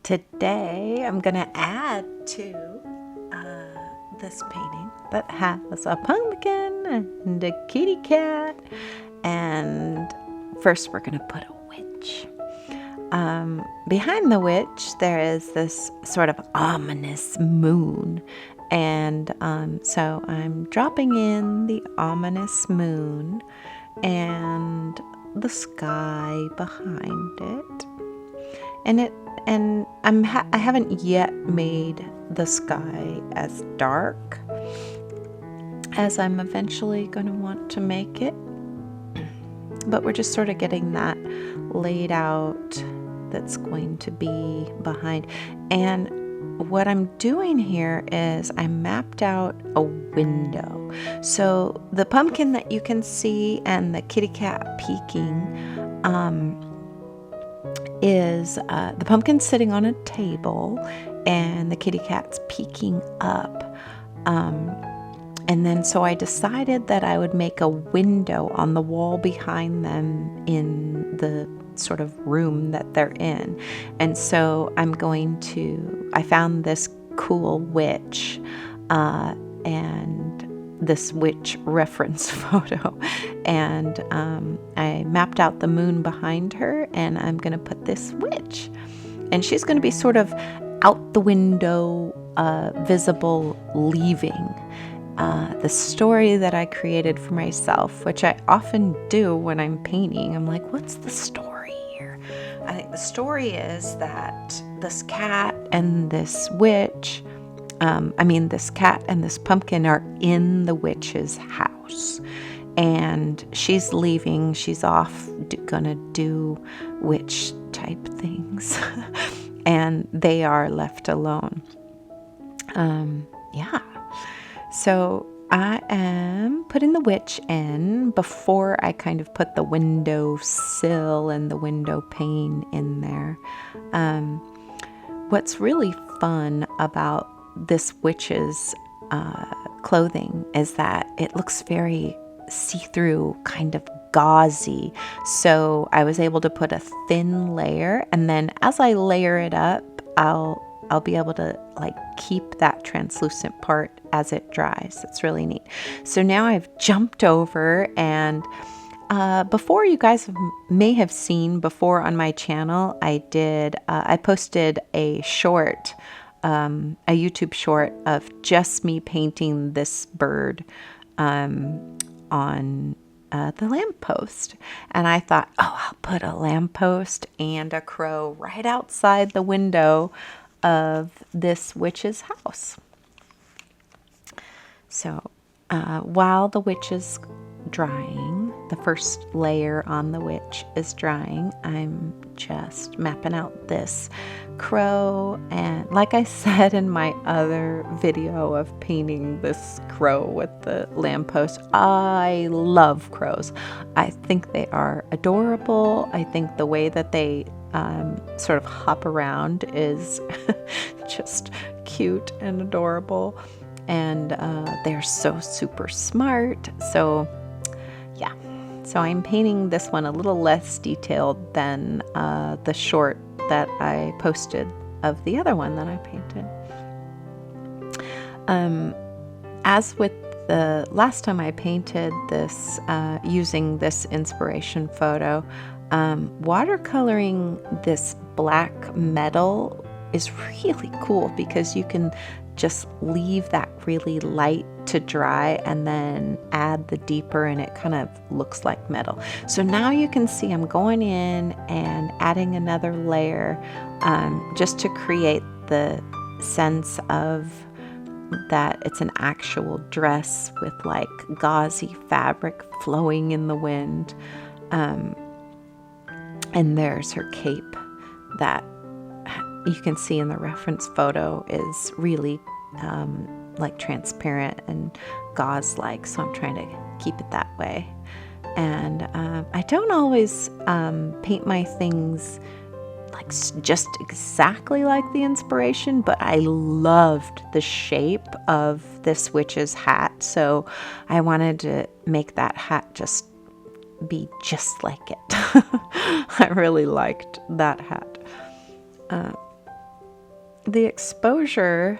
Today I'm gonna add to this painting that has a pumpkin and a kitty cat, and first we're gonna put a witch. Behind the witch there is this sort of ominous moon, and so I'm dropping in the ominous moon and the sky behind it, and I haven't yet made the sky as dark as I'm eventually going to want to make it, but we're just sort of getting that laid out. That's going to be behind. And what I'm doing here is I mapped out a window. So the pumpkin that you can see and the kitty cat peeking is the pumpkin sitting on a table and the kitty cat's peeking up. And then so I decided that I would make a window on the wall behind them in the sort of room that they're in. And so I found this cool witch and this witch reference photo, and I mapped out the moon behind her, and I'm going to put this witch, and she's going to be sort of out the window, visible, leaving the story that I created for myself, which I often do when I'm painting. I'm like, what's the story here? I think the story is that this cat and this witch, this cat and this pumpkin are in the witch's house, and she's leaving. She's off gonna do witch type things, and they are left alone. So I am putting the witch in before I kind of put the window sill and the window pane in there. What's really fun about this witch's clothing is that it looks very see-through, kind of gauzy. So I was able to put a thin layer, and then as I layer it up, I'll be able to keep that translucent part as it dries. It's really neat. So now I've jumped over, and before, you guys may have seen before on my channel, I posted a short, a YouTube short of just me painting this bird on the lamppost. And I thought, I'll put a lamppost and a crow right outside the window of this witch's house. So while the witch is drying, the first layer on the witch is drying, I'm just mapping out this crow. And like I said in my other video of painting this crow with the lamppost, I love crows. I think they are adorable. I think the way that they sort of hop around is just cute and adorable, and they're so super smart. So yeah, so I'm painting this one a little less detailed than the short that I posted of the other one that I painted. As with the last time I painted this using this inspiration photo, watercoloring this black metal is really cool because you can just leave that really light to dry and then add the deeper, and it kind of looks like metal. So now you can see I'm going in and adding another layer just to create the sense of that it's an actual dress with gauzy fabric flowing in the wind. And there's her cape that you can see in the reference photo is really transparent and gauze-like, so I'm trying to keep it that way. And I don't always paint my things just exactly like the inspiration, but I loved the shape of this witch's hat, so I wanted to make that hat just be just like it. I really liked that hat. the exposure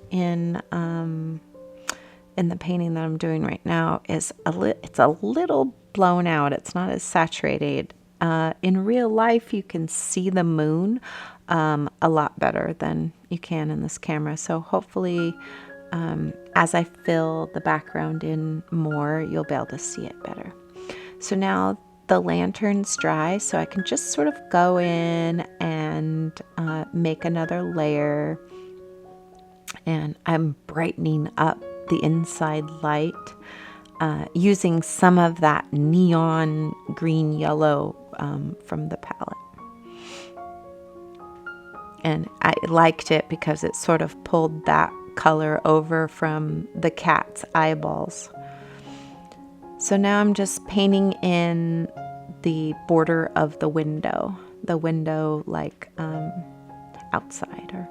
in the painting that I'm doing right now is it's a little blown out. It's not as saturated. In real life, you can see the moon a lot better than you can in this camera. So hopefully, as I fill the background in more, you'll be able to see it better. So now the lantern's dry, so I can just sort of go in and make another layer. And I'm brightening up the inside light using some of that neon green yellow from the palette. And I liked it because it sort of pulled that color over from the cat's eyeballs. So now I'm just painting in the border of the window like outside or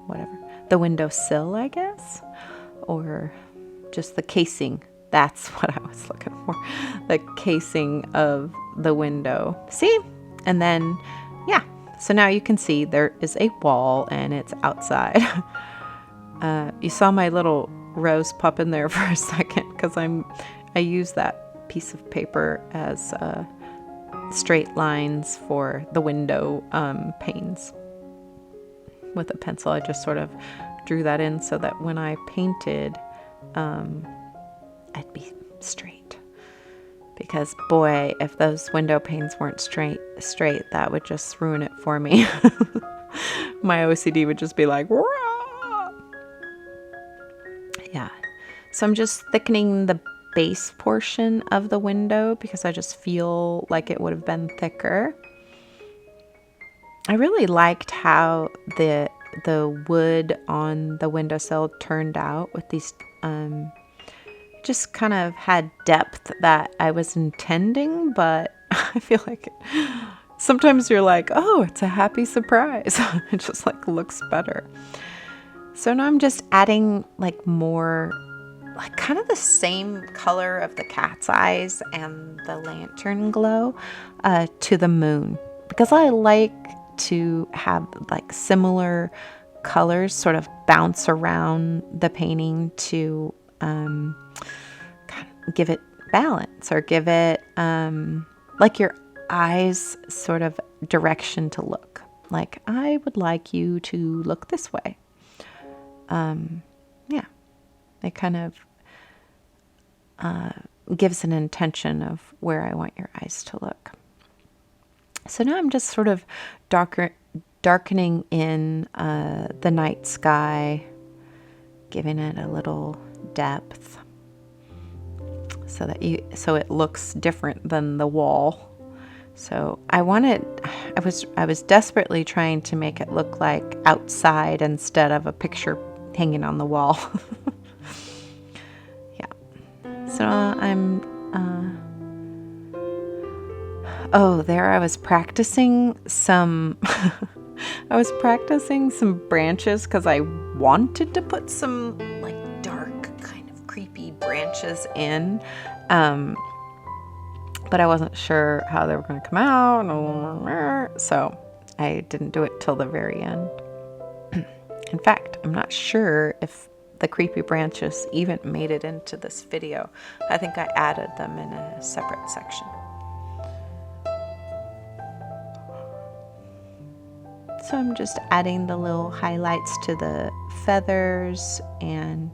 whatever. The windowsill, I guess, or just the casing. That's what I was looking for. The casing of the window. See? And then, yeah. So now you can see there is a wall and it's outside. You saw my little rose pop in there for a second because I use that piece of paper as straight lines for the window panes. With a pencil, I just sort of drew that in so that when I painted, I'd be straight. Because boy, if those window panes weren't straight, that would just ruin it for me. My OCD would just be like, "Rah!" Yeah. So I'm just thickening the base portion of the window because I just feel like it would have been thicker. I really liked how the wood on the windowsill turned out with these just kind of had depth that I was intending, but I feel like sometimes you're like, oh, it's a happy surprise. It just like looks better. So now I'm just adding like more, like kind of the same color of the cat's eyes and the lantern glow to the moon, because I like to have like similar colors sort of bounce around the painting to kind of give it balance, or give it like your eyes sort of direction to look. Like, I would like you to look this way. Yeah, it kind of gives an intention of where I want your eyes to look. So now I'm just sort of darkening in the night sky, giving it a little depth so it looks different than the wall. So I was desperately trying to make it look like outside instead of a picture hanging on the wall. Yeah. So I'm there I was practicing some branches because I wanted to put some like dark kind of creepy branches in, but I wasn't sure how they were going to come out, so I didn't do it till the very end. In fact, I'm not sure if the creepy branches even made it into this video. I think I added them in a separate section. So I'm just adding the little highlights to the feathers, and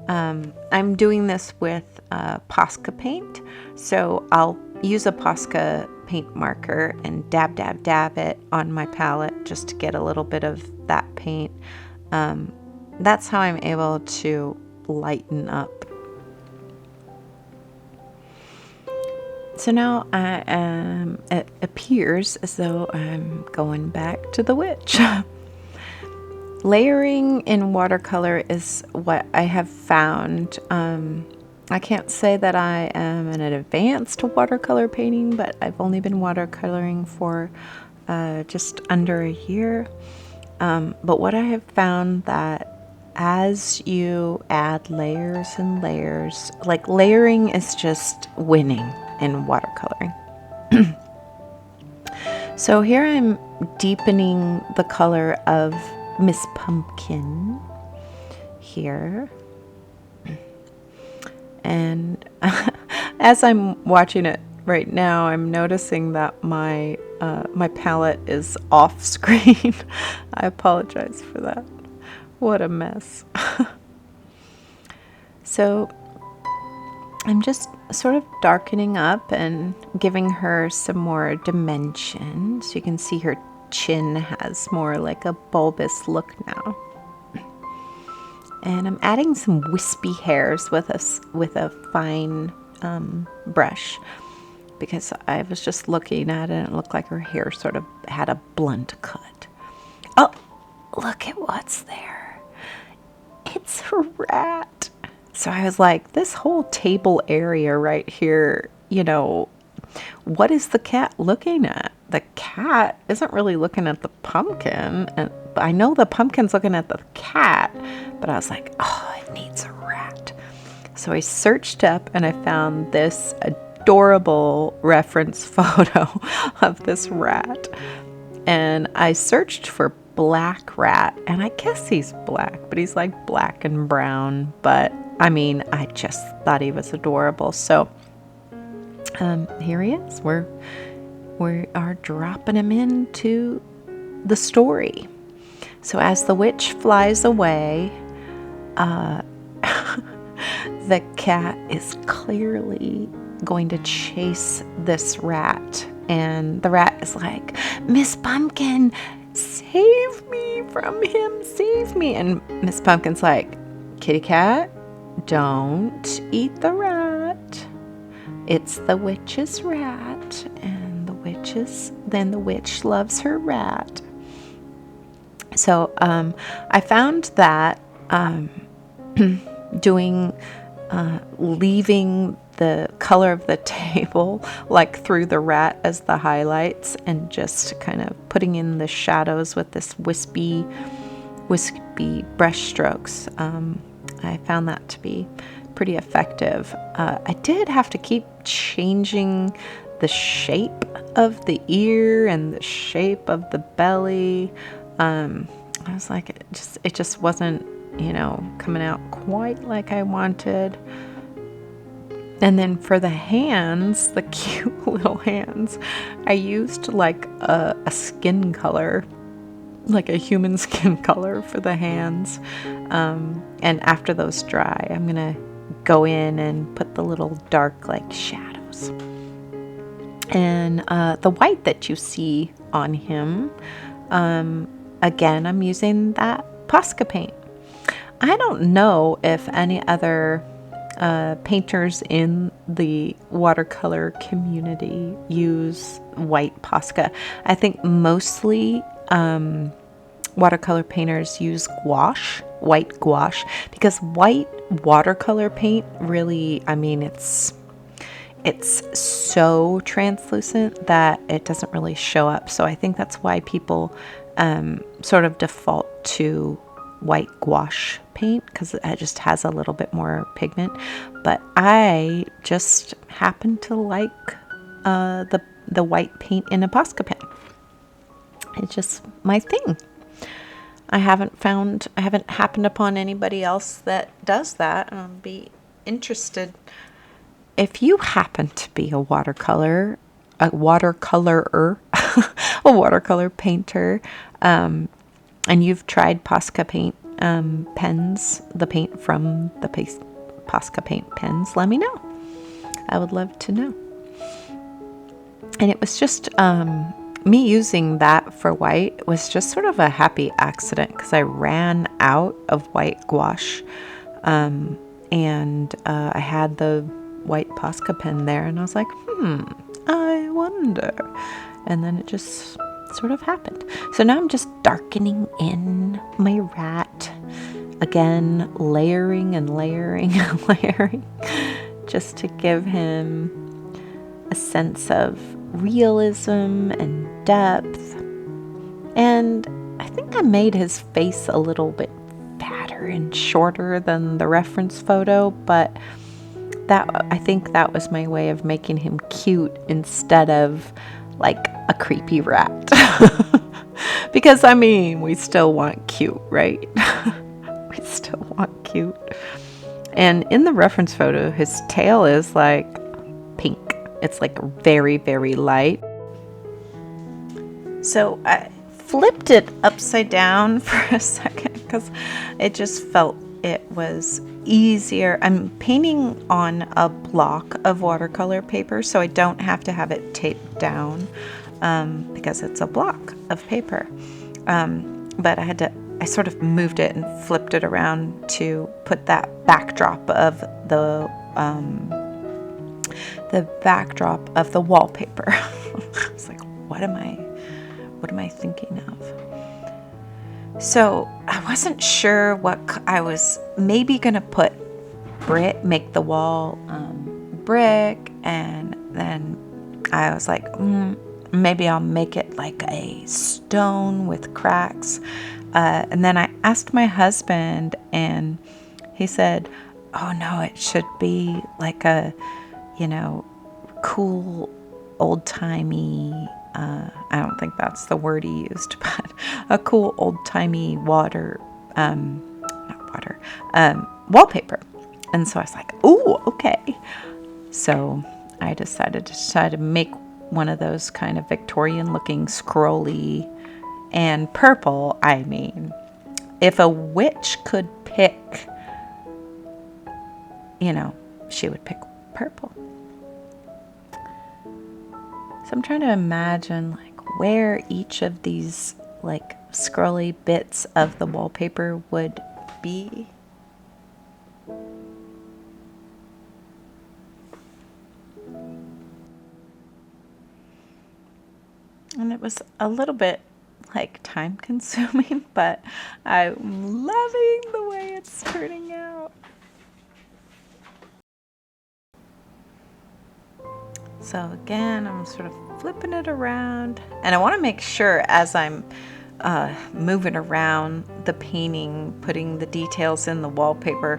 I'm doing this with Posca paint. So I'll use a Posca paint marker and dab it on my palette just to get a little bit of that paint. That's how I'm able to lighten up. So now it appears as though I'm going back to the witch. Layering in watercolor is what I have found. I can't say that I am an advanced watercolor painting, but I've only been watercoloring for just under a year. But what I have found that as you add layers and layers, like layering is just winning in watercoloring. So here I'm deepening the color of Miss Pumpkin here. And as I'm watching it right now, I'm noticing that my palette is off screen. I apologize for that. What a mess. So I'm just sort of darkening up and giving her some more dimension. So you can see her chin has more like a bulbous look now. And I'm adding some wispy hairs with a fine brush, because I was just looking at it and it looked like her hair sort of had a blunt cut. Oh, look at what's there. It's a rat. So I was like, this whole table area right here, you know, what is the cat looking at? The cat isn't really looking at the pumpkin, and I know the pumpkin's looking at the cat, but I was like, oh, it needs a rat. So I searched up and I found this adorable reference photo of this rat. And I searched for black rat, and I guess he's black, but he's like black and brown. But I mean, I just thought he was adorable. So here he is. We are dropping him into the story. So as the witch flies away, the cat is clearly going to chase this rat. And the rat is like, Miss Pumpkin, save me from him, save me. And Miss Pumpkin's like, kitty cat, don't eat the rat. It's the witch's rat. And then the witch loves her rat. So I found that leaving the color of the table like through the rat as the highlights, and just kind of putting in the shadows with this wispy brush strokes, I found that to be pretty effective. I did have to keep changing the shape of the ear and the shape of the belly. I was like, it just wasn't, coming out quite like I wanted. And then for the hands, the cute little hands, I used like a skin color, like a human skin color for the hands. And after those dry, I'm going to go in and put the little dark like shadows. And the white that you see on him, again, I'm using that Posca paint. I don't know if any other painters in the watercolor community use white Posca. I think mostly watercolor painters use white gouache, because white watercolor paint really, it's so translucent that it doesn't really show up. So I think that's why people sort of default to white gouache paint, because it just has a little bit more pigment. But I just happen to like the white paint in a Posca pen. It's just my thing. I haven't happened upon anybody else that does that. I'd be interested if you happen to be a watercolorer, a watercolor painter, and you've tried Posca paint pens, the paint from the Posca paint pens, let me know. I would love to know. And it was just me using that for white was just sort of a happy accident, because I ran out of white gouache, and I had the white Posca pen there, and I was like, I wonder. And then it just sort of happened. So now I'm just darkening in my rat. Again, layering and layering and layering, just to give him a sense of realism and depth. And I think I made his face a little bit fatter and shorter than the reference photo, but I think that was my way of making him cute instead of like a creepy rat. Because I mean, we still want cute, right? We still want cute. And in the reference photo, his tail is like pink. It's like very, very light. So I flipped it upside down for a second because it just felt it was easier. I'm painting on a block of watercolor paper, so I don't have to have it taped down because it's a block of paper. But I sort of moved it and flipped it around to put that backdrop of the backdrop of the wallpaper. I was like, what am I thinking of? So I wasn't sure what I was maybe gonna put make the wall brick, and then I was like, maybe I'll make it like a stone with cracks. And then I asked my husband, and he said, oh no, it should be like a, cool old-timey, I don't think that's the word he used, but a cool old-timey wallpaper. And so I was like, ooh, okay. So I decided to try to make one of those kind of Victorian looking scrolly and purple. I mean, if a witch could pick, she would pick purple. So I'm trying to imagine like where each of these like scrolly bits of the wallpaper would be. And it was a little bit like time consuming, but I'm loving the way it's turning out. So again, I'm sort of flipping it around, and I want to make sure as I'm moving around the painting, putting the details in the wallpaper,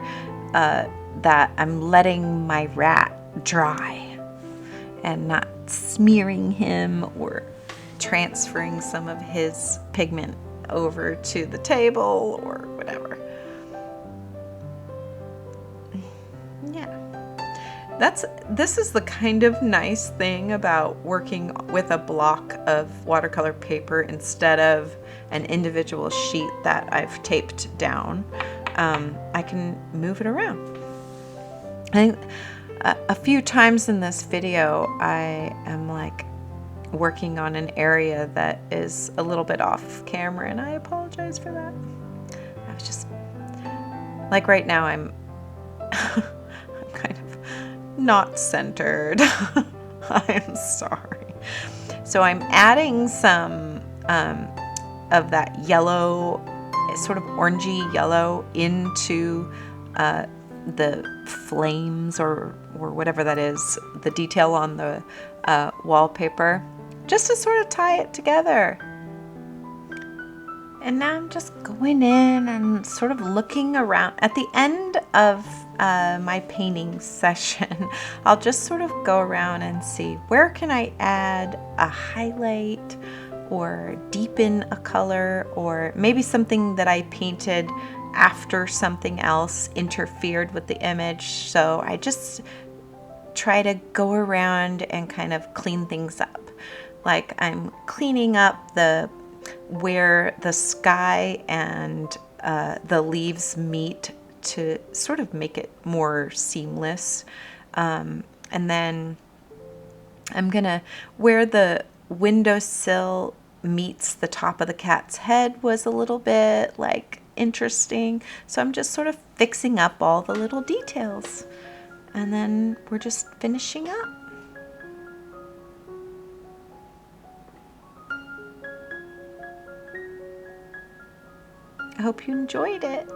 that I'm letting my rat dry and not smearing him or transferring some of his pigment over to the table or whatever. Yeah. This is the kind of nice thing about working with a block of watercolor paper instead of an individual sheet that I've taped down. I can move it around. I think a few times in this video I am like working on an area that is a little bit off camera, and I apologize for that. I was just like, right now I'm kind of not centered. I'm sorry. So I'm adding some of that yellow, sort of orangey yellow, into the flames or whatever that is, the detail on the wallpaper, just to sort of tie it together. And now I'm just going in and sort of looking around. At the end of my painting session, I'll just sort of go around and see where can I add a highlight or deepen a color, or maybe something that I painted after something else interfered with the image. So I just try to go around and kind of clean things up. Like I'm cleaning up where the sky and the leaves meet to sort of make it more seamless. And then I'm gonna, where the windowsill meets the top of the cat's head was a little bit like interesting. So I'm just sort of fixing up all the little details. And then we're just finishing up. I hope you enjoyed it.